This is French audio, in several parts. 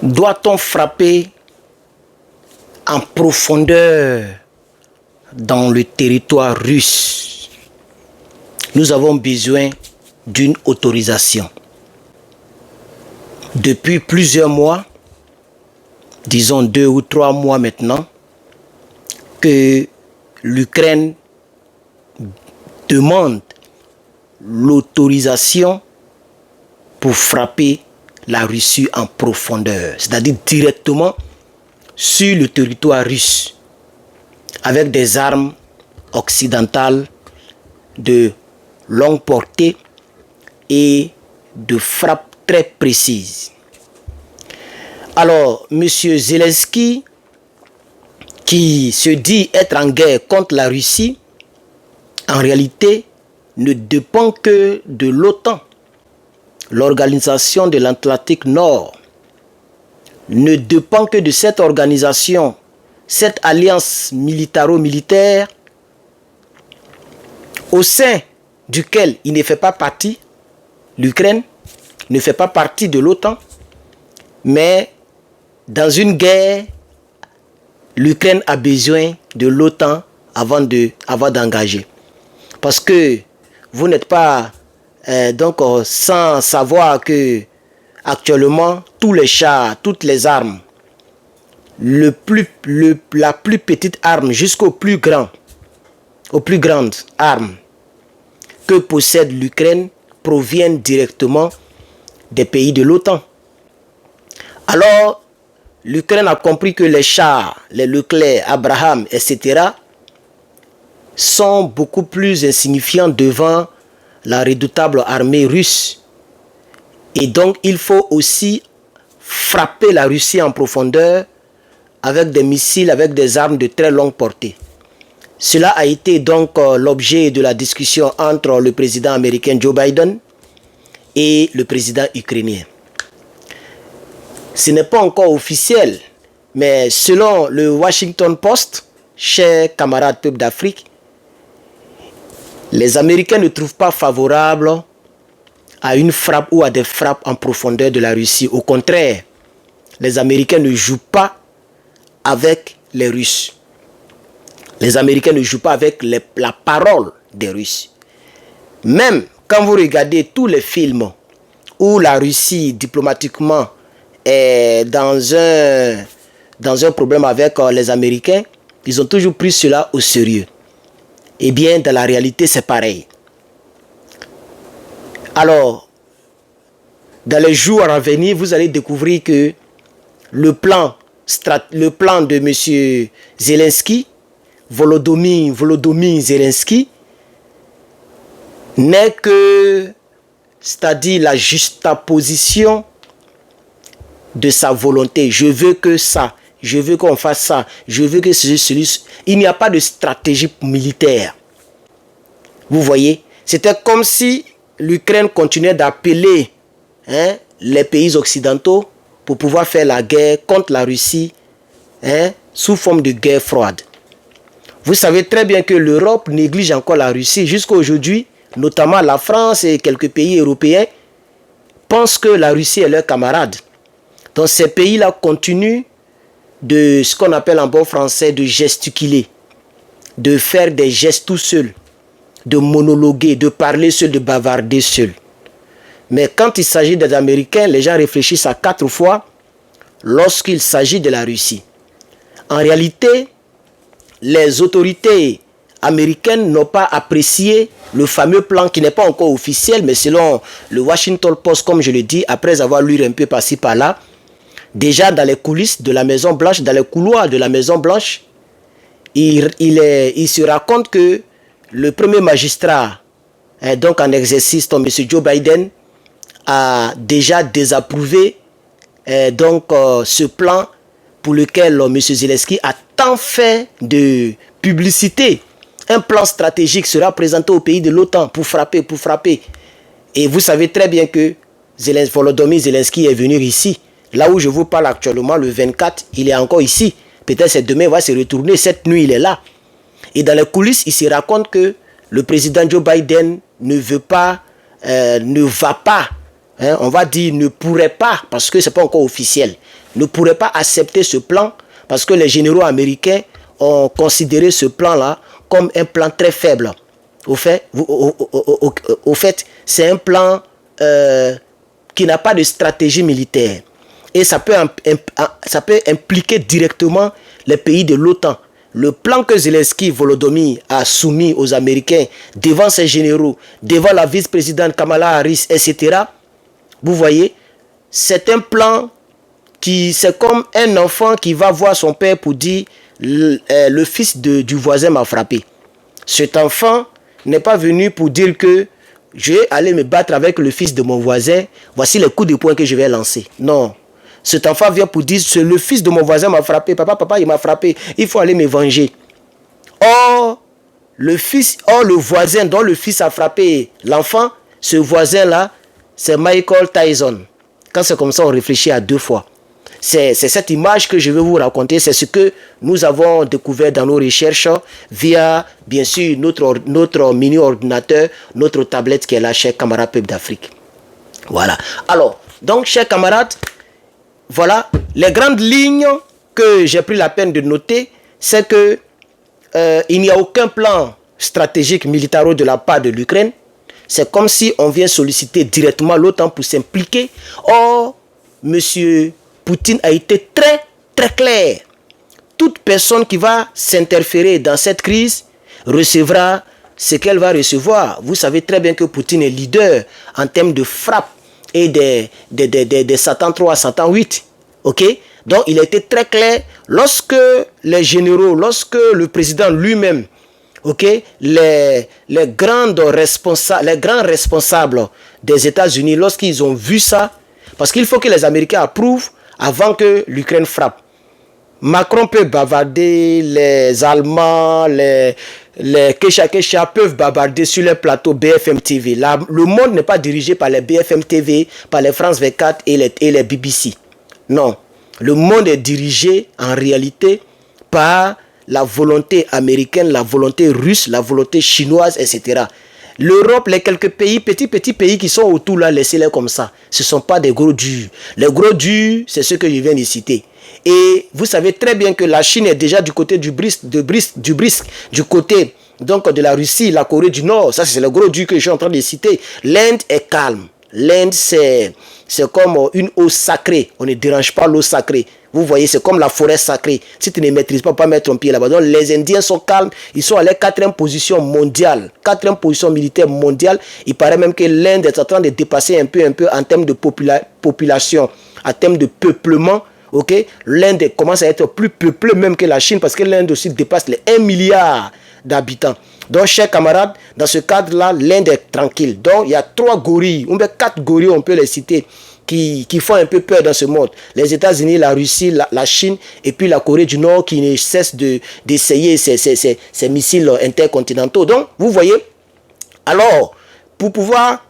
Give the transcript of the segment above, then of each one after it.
Doit-on frapper en profondeur dans le territoire russe? Nous avons besoin d'une autorisation. Depuis plusieurs mois, disons 2 ou 3 mois maintenant, que l'Ukraine demande l'autorisation pour frapper la Russie en profondeur, c'est-à-dire directement sur le territoire russe, avec des armes occidentales de longue portée et de frappe très précise. Alors, M. Zelensky, qui se dit être en guerre contre la Russie, en réalité ne dépend que de l'OTAN. L'organisation de l'Atlantique Nord ne dépend que de cette organisation, cette alliance militaro-militaire au sein duquel il ne fait pas partie. L'Ukraine ne fait pas partie de l'OTAN, mais dans une guerre, l'Ukraine a besoin de l'OTAN avant d'engager. Parce que vous n'êtes pas sans savoir que actuellement tous les chars, toutes les armes, la plus petite arme jusqu'aux plus grandes armes que possède l'Ukraine proviennent directement des pays de l'OTAN. Alors, l'Ukraine a compris que les chars, les Leclerc, Abraham, etc. sont beaucoup plus insignifiants devant la redoutable armée russe. Et donc, il faut aussi frapper la Russie en profondeur avec des missiles, avec des armes de très longue portée. Cela a été donc l'objet de la discussion entre le président américain Joe Biden et le président ukrainien. Ce n'est pas encore officiel, mais selon le Washington Post, chers camarades peuples d'Afrique, les Américains ne trouvent pas favorable à une frappe ou à des frappes en profondeur de la Russie. Au contraire, les Américains ne jouent pas avec les Russes. Les Américains ne jouent pas avec la parole des Russes. Même quand vous regardez tous les films où la Russie, diplomatiquement, est dans un problème avec les Américains, ils ont toujours pris cela au sérieux. Eh bien, dans la réalité, c'est pareil. Alors, dans les jours à venir, vous allez découvrir que le plan de M. Zelensky, Volodymyr Zelensky, n'est que, c'est-à-dire la juxtaposition de sa volonté. Je veux que ça, je veux qu'on fasse ça, je veux que celui. Il n'y a pas de stratégie militaire. Vous voyez, c'était comme si l'Ukraine continuait d'appeler les pays occidentaux pour pouvoir faire la guerre contre la Russie sous forme de guerre froide. Vous savez très bien que l'Europe néglige encore la Russie jusqu'à aujourd'hui, notamment la France et quelques pays européens pensent que la Russie est leur camarade. Donc ces pays-là continuent de ce qu'on appelle en bon français de gesticuler, de faire des gestes tout seuls, de monologuer, de parler seul, de bavarder seul. Mais quand il s'agit des Américains, les gens réfléchissent à 4 fois lorsqu'il s'agit de la Russie. En réalité, les autorités américaines n'ont pas apprécié le fameux plan qui n'est pas encore officiel, mais selon le Washington Post, comme je le dis, après avoir lu un peu par-ci par-là, déjà dans les coulisses de la Maison Blanche, dans les couloirs de la Maison Blanche, il se raconte que le premier magistrat, donc en exercice, M. Joe Biden, a déjà désapprouvé ce plan pour lequel M. Zelensky a tant fait de publicité. Un plan stratégique sera présenté au pays de l'OTAN pour frapper. Et vous savez très bien que Volodymyr Zelensky est venu ici. Là où je vous parle actuellement, le 24, il est encore ici. Peut-être c'est demain, il va se retourner. Cette nuit, il est là. Et dans les coulisses, il se raconte que le président Joe Biden ne va pas hein, on va dire, ne pourrait pas, parce que ce n'est pas encore officiel, ne pourrait pas accepter ce plan, parce que les généraux américains ont considéré ce plan-là comme un plan très faible. Au fait, c'est un plan qui n'a pas de stratégie militaire. Et ça peut impliquer directement les pays de l'OTAN. Le plan que Zelensky, Volodymyr, a soumis aux Américains devant ses généraux, devant la vice-présidente Kamala Harris, etc., vous voyez, c'est un plan qui, c'est comme un enfant qui va voir son père pour dire le fils du voisin m'a frappé. Cet enfant n'est pas venu pour dire que je vais aller me battre avec le fils de mon voisin, voici les coups de poing que je vais lancer. Non. Cet enfant vient pour dire, c'est le fils de mon voisin m'a frappé, papa, il m'a frappé, il faut aller me venger. Or, le voisin dont le fils a frappé l'enfant, ce voisin-là, c'est Michael Tyson. Quand c'est comme ça, on réfléchit à deux fois. C'est cette image que je vais vous raconter, c'est ce que nous avons découvert dans nos recherches via, bien sûr, notre mini-ordinateur, notre tablette qui est là, chers camarades Peuple d'Afrique. Voilà. Alors, donc, chers camarades, voilà, les grandes lignes que j'ai pris la peine de noter, c'est que il n'y a aucun plan stratégique militaro de la part de l'Ukraine. C'est comme si on vient solliciter directement l'OTAN pour s'impliquer. Or, M. Poutine a été très, très clair. Toute personne qui va s'interférer dans cette crise recevra ce qu'elle va recevoir. Vous savez très bien que Poutine est leader en termes de frappe et des Satan 3 à Satan 8. Ok? Donc, il a été très clair. Lorsque les généraux, lorsque le président lui-même, ok, les grands responsables des États-Unis, lorsqu'ils ont vu ça, parce qu'il faut que les Américains approuvent avant que l'Ukraine frappe. Macron peut bavarder, les Allemands, les Kesha peuvent bavarder sur les plateaux BFM TV. Là, le monde n'est pas dirigé par les BFM TV, par les France 24 et les BBC. Non, le monde est dirigé en réalité par la volonté américaine, la volonté russe, la volonté chinoise, etc. L'Europe, les quelques pays, petits pays qui sont autour là, laissez-les comme ça. Ce ne sont pas des gros durs. Les gros durs, c'est ceux que je viens de citer. Et vous savez très bien que la Chine est déjà du côté du BRICS, du côté donc de la Russie, la Corée du Nord. Ça, c'est le gros dur que je suis en train de citer. L'Inde est calme. L'Inde, c'est comme une eau sacrée. On ne dérange pas l'eau sacrée. Vous voyez, c'est comme la forêt sacrée. Si tu ne maîtrises pas mettre ton pied là-bas. Donc, les Indiens sont calmes. Ils sont à la 4e position mondiale. 4e position militaire mondiale. Il paraît même que l'Inde est en train de dépasser un peu en termes de population, en termes de peuplement. Ok, l'Inde commence à être plus peuplée même que la Chine parce que l'Inde aussi dépasse les 1 milliard d'habitants. Donc, chers camarades, dans ce cadre-là, l'Inde est tranquille. Donc, il y a 3 gorilles, ou bien 4 gorilles, on peut les citer, qui font un peu peur dans ce monde. Les États-Unis, la Russie, la Chine, et puis la Corée du Nord qui ne cesse d'essayer ces missiles intercontinentaux. Donc, vous voyez, alors, pour pouvoir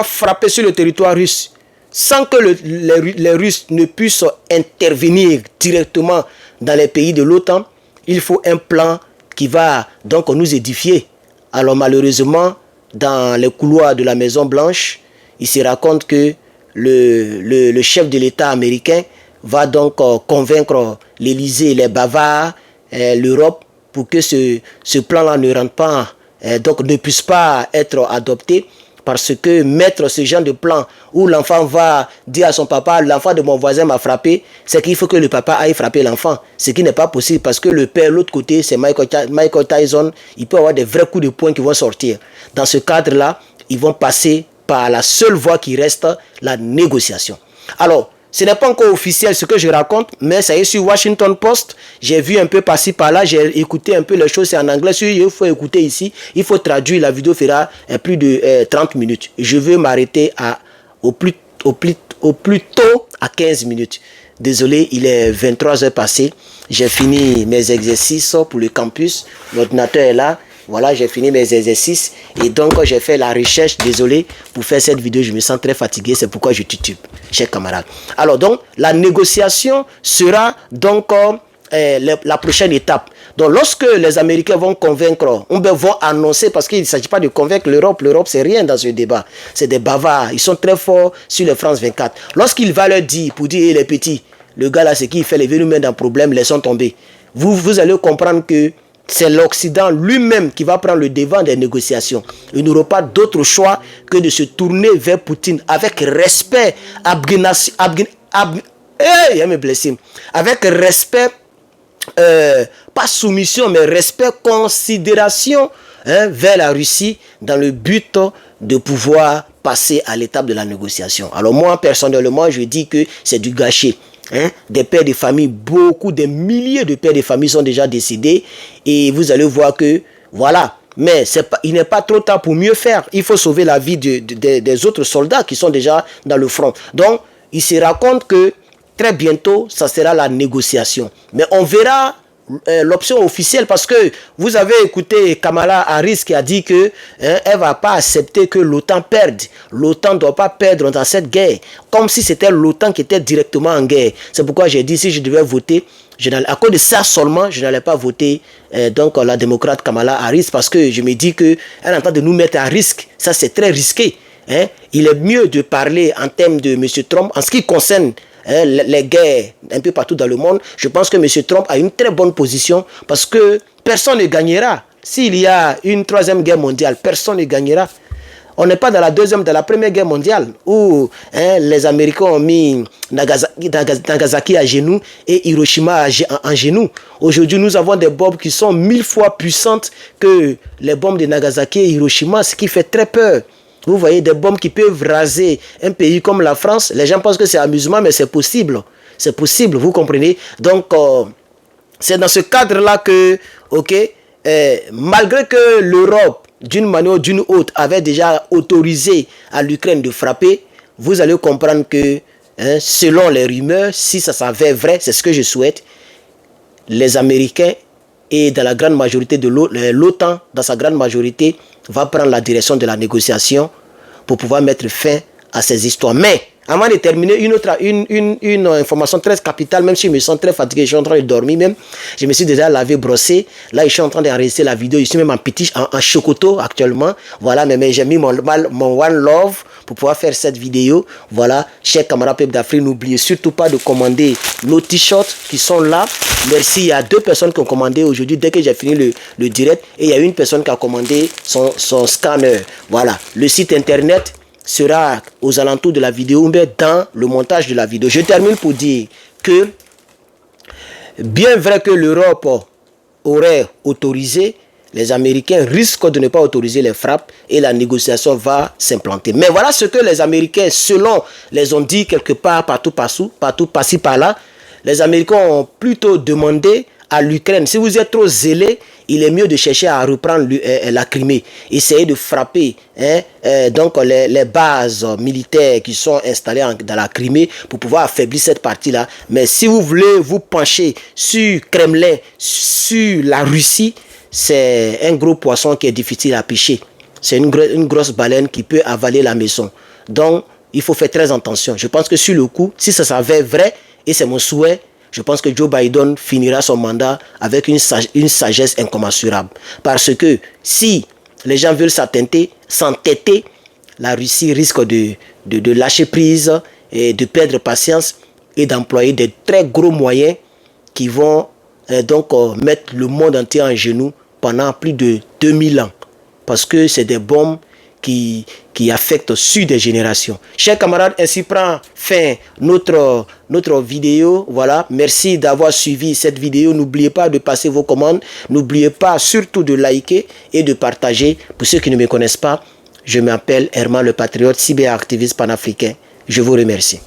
frapper sur le territoire russe, sans que les Russes ne puissent intervenir directement dans les pays de l'OTAN, il faut un plan qui va donc nous édifier. Alors malheureusement, dans les couloirs de la Maison Blanche, il se raconte que le chef de l'État américain va donc convaincre l'Élysée, les Bavards, l'Europe, pour que ce plan-là ne rentre pas, donc ne puisse pas être adopté. Parce que mettre ce genre de plan où l'enfant va dire à son papa, l'enfant de mon voisin m'a frappé, c'est qu'il faut que le papa aille frapper l'enfant. Ce qui n'est pas possible parce que le père, l'autre côté, c'est Michael Tyson. Il peut avoir des vrais coups de poing qui vont sortir. Dans ce cadre-là, ils vont passer par la seule voie qui reste, la négociation. Alors, ce n'est pas encore officiel ce que je raconte, mais ça est sur Washington Post. J'ai vu un peu par-ci par-là, j'ai écouté un peu les choses, c'est en anglais. Si il faut écouter ici, il faut traduire, la vidéo fera plus de 30 minutes. Je veux m'arrêter au plus tôt à 15 minutes. Désolé, il est 23 heures passées. J'ai fini mes exercices pour le campus. L'ordinateur est là. Voilà, j'ai fini mes exercices et donc j'ai fait la recherche, désolé, pour faire cette vidéo, je me sens très fatigué, c'est pourquoi je titube, chers camarades. Alors donc, la négociation sera donc la prochaine étape. Donc lorsque les Américains vont convaincre, ou bien vont annoncer, parce qu'il ne s'agit pas de convaincre l'Europe c'est rien dans ce débat. C'est des bavards, ils sont très forts sur les France 24. Lorsqu'il va leur dire, pour dire, les petits, le gars là, c'est qui fait les nous mettre dans problème, laissons tomber. Vous allez comprendre que c'est l'Occident lui-même qui va prendre le devant des négociations. Il n'aura pas d'autre choix que de se tourner vers Poutine avec respect, avec respect, pas soumission, mais respect, considération vers la Russie dans le but de pouvoir passer à l'étape de la négociation. Alors moi, personnellement, je dis que c'est du gâchis. Des pères de famille, des milliers de pères de famille sont déjà décédés et vous allez voir que, voilà, mais il n'est pas trop tard pour mieux faire. Il faut sauver la vie des autres soldats qui sont déjà dans le front. Donc, il se raconte que très bientôt, ça sera la négociation. Mais on verra l'option officielle parce que vous avez écouté Kamala Harris qui a dit que elle va pas accepter que l'OTAN perde. L'OTAN ne doit pas perdre dans cette guerre. Comme si c'était l'OTAN qui était directement en guerre. C'est pourquoi j'ai dit si je devais voter, à cause de ça seulement, je n'allais pas voter donc la démocrate Kamala Harris parce que je me dis qu'elle est en train de nous mettre à risque. Ça c'est très risqué. Il est mieux de parler en termes de M. Trump en ce qui concerne les guerres un peu partout dans le monde. Je pense que M. Trump a une très bonne position parce que personne ne gagnera. S'il y a une troisième guerre mondiale, personne ne gagnera. On n'est pas dans la première guerre mondiale où les Américains ont mis Nagasaki à genoux et Hiroshima en genoux. Aujourd'hui, nous avons des bombes qui sont 1000 fois puissantes que les bombes de Nagasaki et Hiroshima, ce qui fait très peur. Vous voyez des bombes qui peuvent raser un pays comme la France. Les gens pensent que c'est amusement, mais c'est possible. C'est possible, vous comprenez. Donc, c'est dans ce cadre-là que, malgré que l'Europe, d'une manière ou d'une autre, avait déjà autorisé à l'Ukraine de frapper, vous allez comprendre que, selon les rumeurs, si ça s'avère vrai, c'est ce que je souhaite, les Américains et dans la grande majorité de l'OTAN, dans sa grande majorité, va prendre la direction de la négociation pour pouvoir mettre fin à ces histoires. Mais, avant de terminer, une information très capitale, même si je me sens très fatigué, je suis en train de dormir même, je me suis déjà lavé, brossé, là je suis en train d'enregistrer la vidéo, je suis même en chocoto actuellement, voilà, mais j'ai mis mon One Love pour pouvoir faire cette vidéo, voilà, chers camarades peuple d'Afrique, n'oubliez surtout pas de commander nos t-shirts qui sont là, merci, il y a 2 personnes qui ont commandé aujourd'hui, dès que j'ai fini le direct, et il y a une personne qui a commandé son scanner, voilà, le site internet sera aux alentours de la vidéo, mais dans le montage de la vidéo. Je termine pour dire que, bien vrai que l'Europe aurait autorisé, les Américains risquent de ne pas autoriser les frappes et la négociation va s'implanter. Mais voilà ce que les Américains, selon les ont dit quelque part, partout, par-ci, par-là, les Américains ont plutôt demandé à l'Ukraine, si vous êtes trop zélé, il est mieux de chercher à reprendre la Crimée, essayer de frapper donc les bases militaires qui sont installées dans la Crimée pour pouvoir affaiblir cette partie-là. Mais si vous voulez vous pencher sur Kremlin, sur la Russie, c'est un gros poisson qui est difficile à pêcher. C'est une grosse baleine qui peut avaler la maison. Donc, il faut faire très attention. Je pense que sur le coup, si ça s'avère vrai, et c'est mon souhait, je pense que Joe Biden finira son mandat avec une sagesse incommensurable. Parce que si les gens veulent s'entêter, la Russie risque de lâcher prise et de perdre patience et d'employer des très gros moyens qui vont mettre le monde entier en genoux pendant plus de 2000 ans. Parce que c'est des bombes qui affectent sur des générations. Chers camarades, ainsi prend fin notre vidéo. Voilà, merci d'avoir suivi cette vidéo. N'oubliez pas de passer vos commandes. N'oubliez pas surtout de liker et de partager. Pour ceux qui ne me connaissent pas, je m'appelle Herman le Patriote, cyberactiviste panafricain. Je vous remercie.